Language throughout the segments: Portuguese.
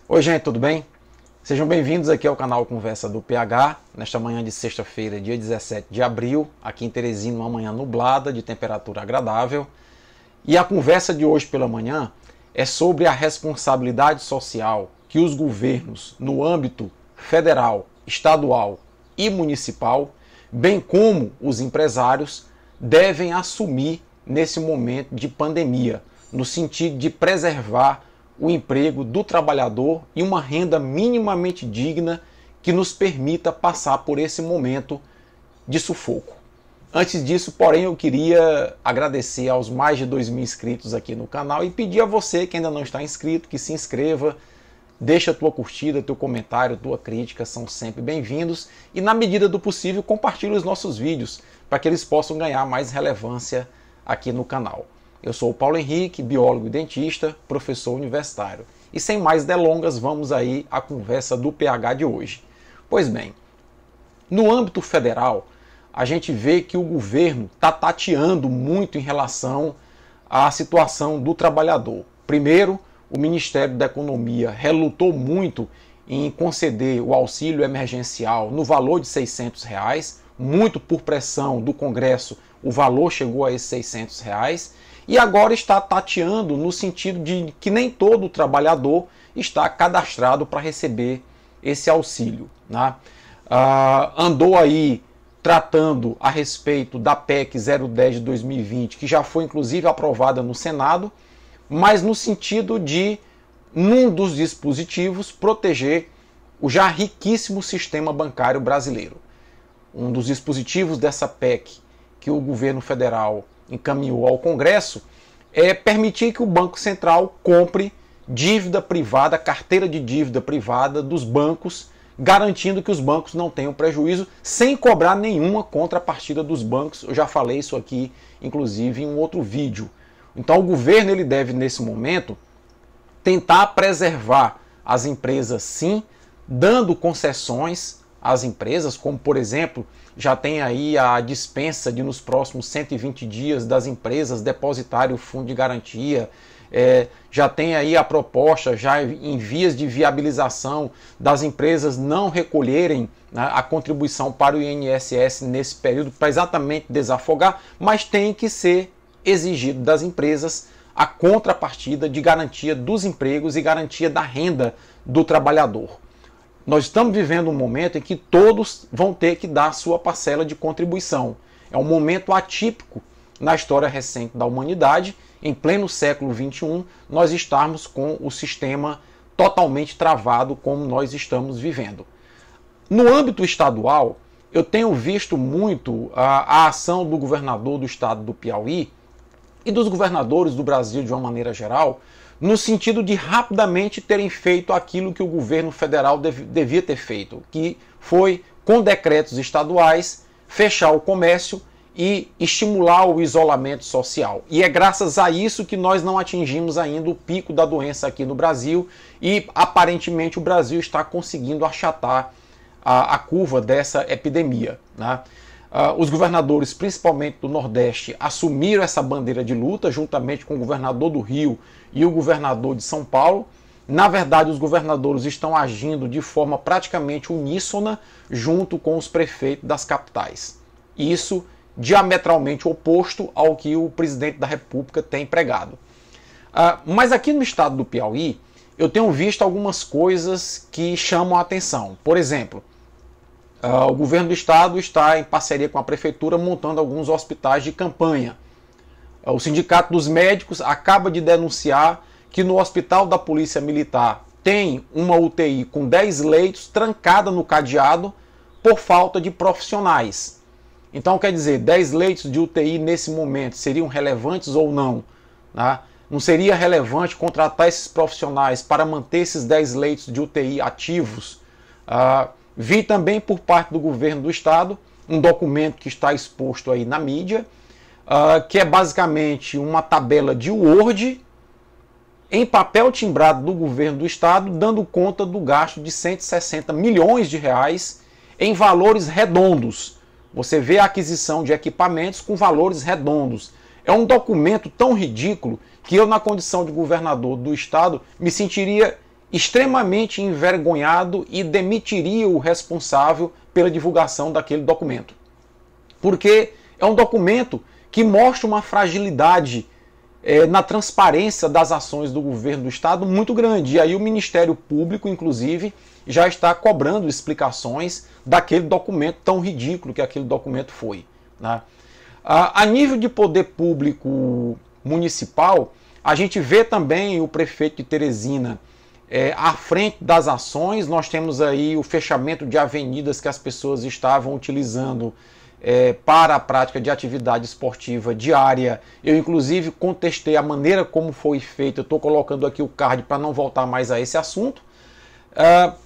Oi gente, tudo bem? Sejam bem-vindos aqui ao canal Conversa do PH, nesta manhã de sexta-feira, dia 17 de abril, aqui em Teresina, uma manhã nublada, de temperatura agradável. E a conversa de hoje pela manhã é sobre a responsabilidade social que os governos, no âmbito federal, estadual e municipal, bem como os empresários, devem assumir nesse momento de pandemia, no sentido de preservar o emprego do trabalhador e uma renda minimamente digna que nos permita passar por esse momento de sufoco. Antes disso, porém, eu queria agradecer aos mais de 2.000 inscritos aqui no canal e pedir a você que ainda não está inscrito, que se inscreva, deixa a tua curtida, teu comentário, tua crítica, são sempre bem-vindos e, na medida do possível, compartilhe os nossos vídeos para que eles possam ganhar mais relevância aqui no canal. Eu sou o Paulo Henrique, biólogo e dentista, professor universitário. E sem mais delongas, vamos aí à conversa do PH de hoje. Pois bem, no âmbito federal, a gente vê que o governo está tateando muito em relação à situação do trabalhador. Primeiro, o Ministério da Economia relutou muito em conceder o auxílio emergencial no valor de R$600, muito por pressão do Congresso, o valor chegou a esses R$600, e agora está tateando no sentido de que nem todo trabalhador está cadastrado para receber esse auxílio, né? Andou aí tratando a respeito da PEC 010 de 2020, que já foi inclusive aprovada no Senado, mas no sentido de, num dos dispositivos, proteger o já riquíssimo sistema bancário brasileiro. Um dos dispositivos dessa PEC que o governo federal encaminhou ao Congresso é permitir que o Banco Central compre dívida privada, carteira de dívida privada dos bancos, garantindo que os bancos não tenham prejuízo, sem cobrar nenhuma contrapartida dos bancos. Eu já falei isso aqui, inclusive, em um outro vídeo. Então o governo ele deve, nesse momento, tentar preservar as empresas, sim, dando concessões às empresas, como, por exemplo, já tem aí a dispensa de, nos próximos 120 dias, das empresas depositarem o fundo de garantia, já tem aí a proposta, já em vias de viabilização, das empresas não recolherem, né, a contribuição para o INSS nesse período, para exatamente desafogar, mas tem que ser exigido das empresas a contrapartida de garantia dos empregos e garantia da renda do trabalhador. Nós estamos vivendo um momento em que todos vão ter que dar sua parcela de contribuição. É um momento atípico na história recente da humanidade. Em pleno século XXI, nós estamos com o sistema totalmente travado como nós estamos vivendo. No âmbito estadual, eu tenho visto muito a ação do governador do estado do Piauí e dos governadores do Brasil de uma maneira geral, no sentido de rapidamente terem feito aquilo que o governo federal devia ter feito, que foi, com decretos estaduais, fechar o comércio e estimular o isolamento social. E é graças a isso que nós não atingimos ainda o pico da doença aqui no Brasil e, aparentemente, o Brasil está conseguindo achatar a curva dessa epidemia, né? Os governadores, principalmente do Nordeste, assumiram essa bandeira de luta, juntamente com o governador do Rio e o governador de São Paulo. Na verdade, os governadores estão agindo de forma praticamente uníssona, junto com os prefeitos das capitais. Isso diametralmente oposto ao que o presidente da República tem pregado. Mas aqui no estado do Piauí, eu tenho visto algumas coisas que chamam a atenção. Por exemplo, o governo do estado está em parceria com a prefeitura montando alguns hospitais de campanha. O Sindicato dos Médicos acaba de denunciar que no Hospital da Polícia Militar tem uma UTI com 10 leitos trancada no cadeado por falta de profissionais. Então, quer dizer, 10 leitos de UTI nesse momento seriam relevantes ou não, né? Não seria relevante contratar esses profissionais para manter esses 10 leitos de UTI ativos? Vi também por parte do governo do estado um documento que está exposto aí na mídia, que é basicamente uma tabela de Word em papel timbrado do governo do estado, dando conta do gasto de 160 milhões de reais em valores redondos. Você vê a aquisição de equipamentos com valores redondos. É um documento tão ridículo que eu, na condição de governador do estado, me sentiria extremamente envergonhado e demitiria o responsável pela divulgação daquele documento. Porque é um documento que mostra uma fragilidade na transparência das ações do governo do Estado muito grande. E aí o Ministério Público, inclusive, já está cobrando explicações daquele documento tão ridículo que aquele documento foi, né? A nível de poder público municipal, a gente vê também o prefeito de Teresina à frente das ações. Nós temos aí o fechamento de avenidas que as pessoas estavam utilizando para a prática de atividade esportiva diária. Eu, inclusive, contestei a maneira como foi feito. Eu estou colocando aqui o card para não voltar mais a esse assunto.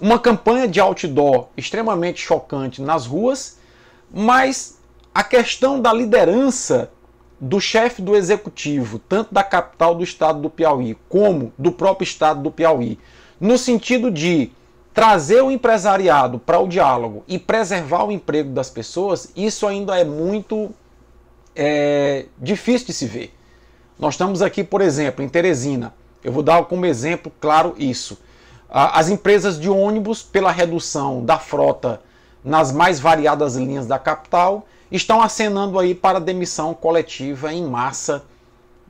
Uma campanha de outdoor extremamente chocante nas ruas, mas a questão da liderança do chefe do executivo, tanto da capital do estado do Piauí, como do próprio estado do Piauí, no sentido de trazer o empresariado para o diálogo e preservar o emprego das pessoas, isso ainda é muito difícil de se ver. Nós estamos aqui, por exemplo, em Teresina. Eu vou dar como exemplo claro isso. As empresas de ônibus, pela redução da frota nas mais variadas linhas da capital, estão acenando aí para demissão coletiva em massa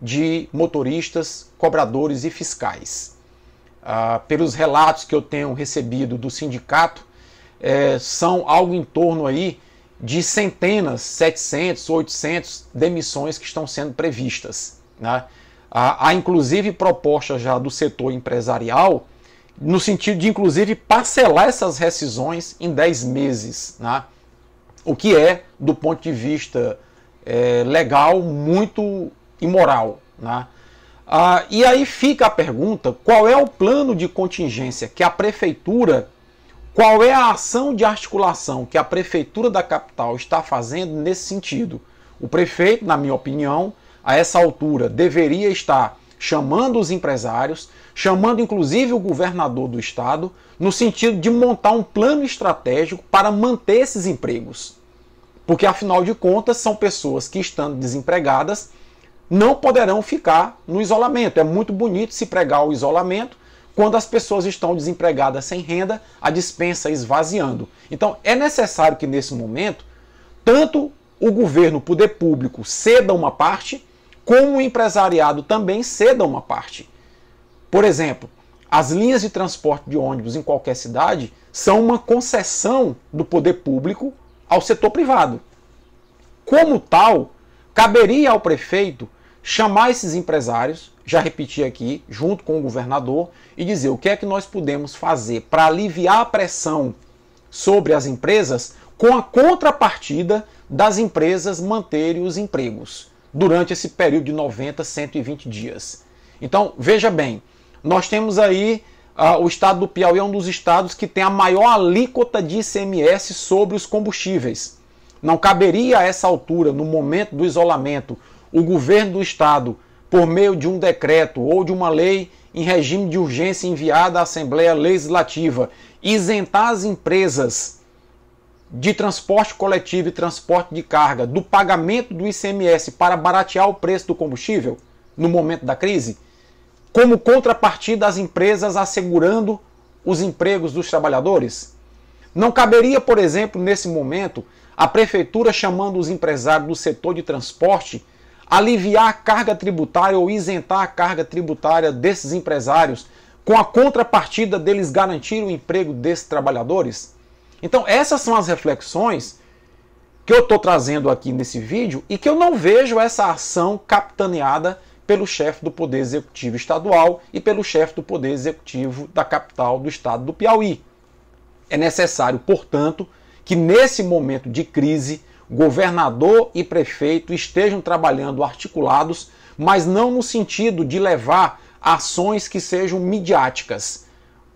de motoristas, cobradores e fiscais. Pelos relatos que eu tenho recebido do sindicato, são algo em torno aí de centenas, 700, 800 demissões que estão sendo previstas, né? Há inclusive propostas já do setor empresarial no sentido de inclusive parcelar essas rescisões em 10 meses, né? O que é, do ponto de vista legal, muito imoral, né? E aí fica a pergunta, qual é o plano de contingência que a prefeitura, qual é a ação de articulação que a prefeitura da capital está fazendo nesse sentido? O prefeito, na minha opinião, a essa altura, deveria estar chamando os empresários, chamando inclusive o governador do estado, no sentido de montar um plano estratégico para manter esses empregos. Porque, afinal de contas, são pessoas que, estando desempregadas, não poderão ficar no isolamento. É muito bonito se pregar o isolamento quando as pessoas estão desempregadas sem renda, a despensa esvaziando. Então, é necessário que, nesse momento, tanto o governo, o poder público, ceda uma parte, como o empresariado também ceda uma parte. Por exemplo, as linhas de transporte de ônibus em qualquer cidade são uma concessão do poder público ao setor privado. Como tal, caberia ao prefeito chamar esses empresários, já repeti aqui, junto com o governador, e dizer o que é que nós podemos fazer para aliviar a pressão sobre as empresas com a contrapartida das empresas manterem os empregos durante esse período de 90, 120 dias. Então, veja bem, nós temos aí o estado do Piauí é um dos estados que tem a maior alíquota de ICMS sobre os combustíveis. Não caberia a essa altura, no momento do isolamento, o governo do estado, por meio de um decreto ou de uma lei em regime de urgência enviada à Assembleia Legislativa, isentar as empresas de transporte coletivo e transporte de carga do pagamento do ICMS para baratear o preço do combustível no momento da crise, como contrapartida às empresas assegurando os empregos dos trabalhadores? Não caberia, por exemplo, nesse momento, a prefeitura chamando os empresários do setor de transporte, aliviar a carga tributária ou isentar a carga tributária desses empresários, com a contrapartida deles garantirem o emprego desses trabalhadores? Então, essas são as reflexões que eu estou trazendo aqui nesse vídeo e que eu não vejo essa ação capitaneada pelo chefe do Poder Executivo Estadual e pelo chefe do Poder Executivo da capital do estado do Piauí. É necessário, portanto, que nesse momento de crise, governador e prefeito estejam trabalhando articulados, mas não no sentido de levar ações que sejam midiáticas,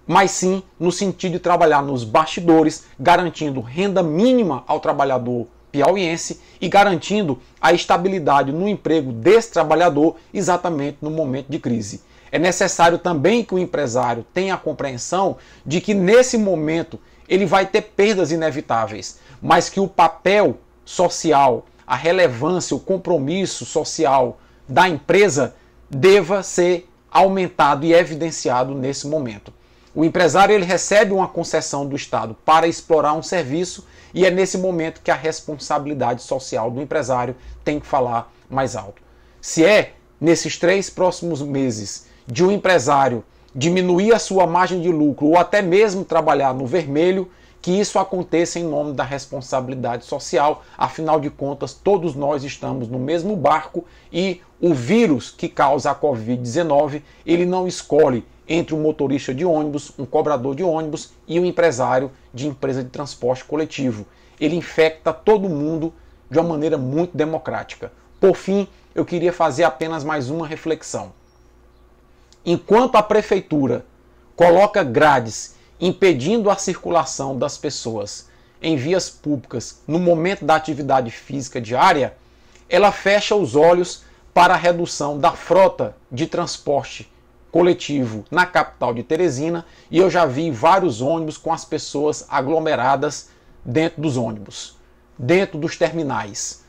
mas sim no sentido de trabalhar nos bastidores, garantindo renda mínima ao trabalhador piauiense e garantindo a estabilidade no emprego desse trabalhador exatamente no momento de crise. É necessário também que o empresário tenha a compreensão de que nesse momento ele vai ter perdas inevitáveis, mas que o papel social, a relevância, o compromisso social da empresa deva ser aumentado e evidenciado nesse momento. O empresário ele recebe uma concessão do Estado para explorar um serviço e é nesse momento que a responsabilidade social do empresário tem que falar mais alto. Se é nesses 3 próximos meses de um empresário diminuir a sua margem de lucro ou até mesmo trabalhar no vermelho, que isso aconteça em nome da responsabilidade social. Afinal de contas, todos nós estamos no mesmo barco e o vírus que causa a Covid-19, ele não escolhe entre um motorista de ônibus, um cobrador de ônibus e um empresário de empresa de transporte coletivo. Ele infecta todo mundo de uma maneira muito democrática. Por fim, eu queria fazer apenas mais uma reflexão. Enquanto a prefeitura coloca grades impedindo a circulação das pessoas em vias públicas no momento da atividade física diária, ela fecha os olhos para a redução da frota de transporte coletivo na capital de Teresina, e eu já vi vários ônibus com as pessoas aglomeradas dentro dos ônibus, dentro dos terminais.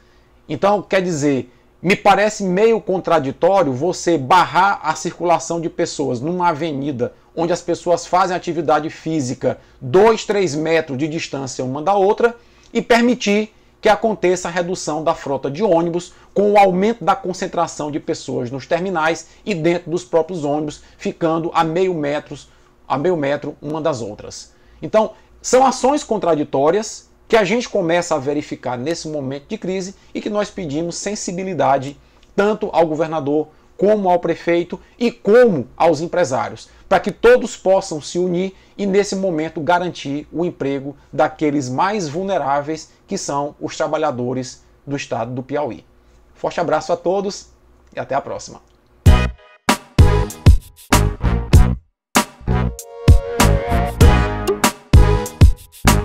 Então, quer dizer, me parece meio contraditório você barrar a circulação de pessoas numa avenida onde as pessoas fazem atividade física 2, 3 metros de distância uma da outra e permitir que aconteça a redução da frota de ônibus com o aumento da concentração de pessoas nos terminais e dentro dos próprios ônibus, ficando a meio metro uma das outras. Então, são ações contraditórias que a gente começa a verificar nesse momento de crise e que nós pedimos sensibilidade tanto ao governador como ao prefeito e como aos empresários, para que todos possam se unir e nesse momento garantir o emprego daqueles mais vulneráveis, que são os trabalhadores do estado do Piauí. Forte abraço a todos e até a próxima.